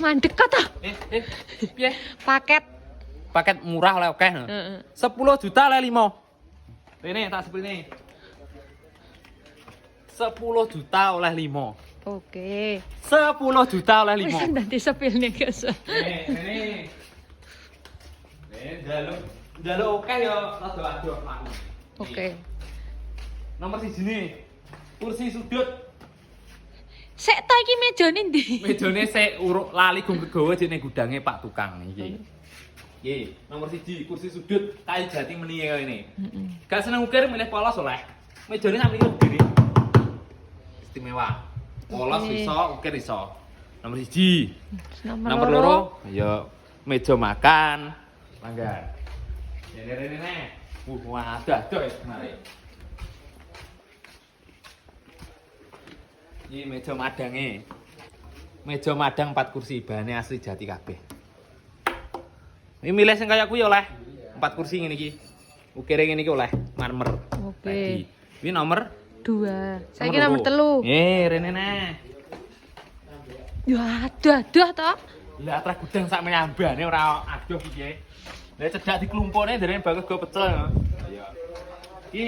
mandek kata. Piye? Paket Murah oleh akeh. Heeh. 10 juta oleh 5. Rene tak sepilne. 10 juta oleh 5. Oke. 10 juta oleh Wis 5. nanti sepil nih guys. Nih. Jaluk akeh ya rada adoh aku. Oke. Nomor 1 nih. Kursi sudut. Sek ta iki mejane ndi? Mejane sik uruk lali gunggegawa jene gudange Pak Tukang iki. Nggih, nomor 1 kursi sudut kayu jati meni kaya ngene. Gak seneng ukir milih polos oleh. Mejane sak mriki gini. Istimewa. Polos iso, ukir iso. Nomor 1. Nomor 2 ya meja makan. Langgar. Rene. Wah, adoh ya kemarin. Ini meja madange. Meja madang 4 kursi, bahannya asli jati kabeh. Ini milih sing kaya kuwi oleh 4 kursi ngene iki. Ukire ngene iki oleh marmer. Oke. Ini nomor 2. Saiki nomor 3. Rene neh. Ya aduh to. Lah atra gudang sak menyambane ora adoh iki. Lah cedak diklumpukne derene bagus go pecel. Iya. Iki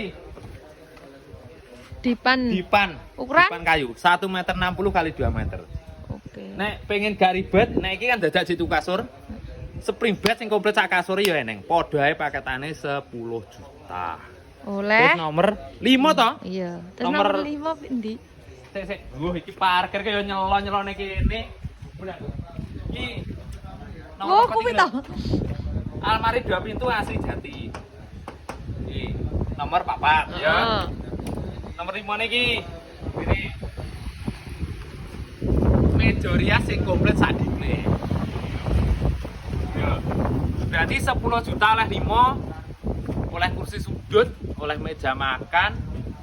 dipan. Ukuran? Dipan kayu 1,60 meter kali 2 meter. Oke. Nek pengen gak ribet, nek iki kan dadak jitu kasur. Spring bed sing komplit sak kasur ya eneng. Padha ae paketane 10 juta. Oleh. Terus nomor 5 to? Iya. Terus nomor 5 ndi? Sik. Iki parkir kaya nyelon-nyelone kene. Iki Oh, kuwi to. Almari 2 pintu asli jati. Iki nomor 4 ya. Nomor 5 niki. Ini meja rias sing komplit sak dikne. Ya. Berarti 10 juta oleh 5, oleh kursi sudut, oleh meja makan,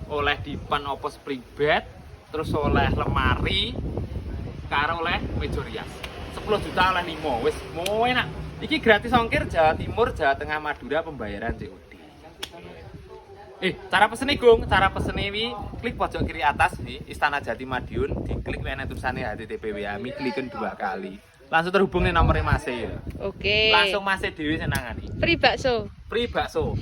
oleh dipan opo spring bed, terus oleh lemari, karo oleh meja rias. 10 juta oleh 5, wis mau enak. Iki gratis ongkir Jawa Timur, Jawa Tengah, Madura, pembayaran COD. Cara pesene Gung, cara pesene wi klik pojok kiri atas nih Istana Jati Madiun, diklik wene tulisannya HTTP WAMI, klikin 2 kali. Langsung terhubung nih nomornya Mas ya. Oke. Langsung Mas dhewe senangani. Free bakso. Free bakso.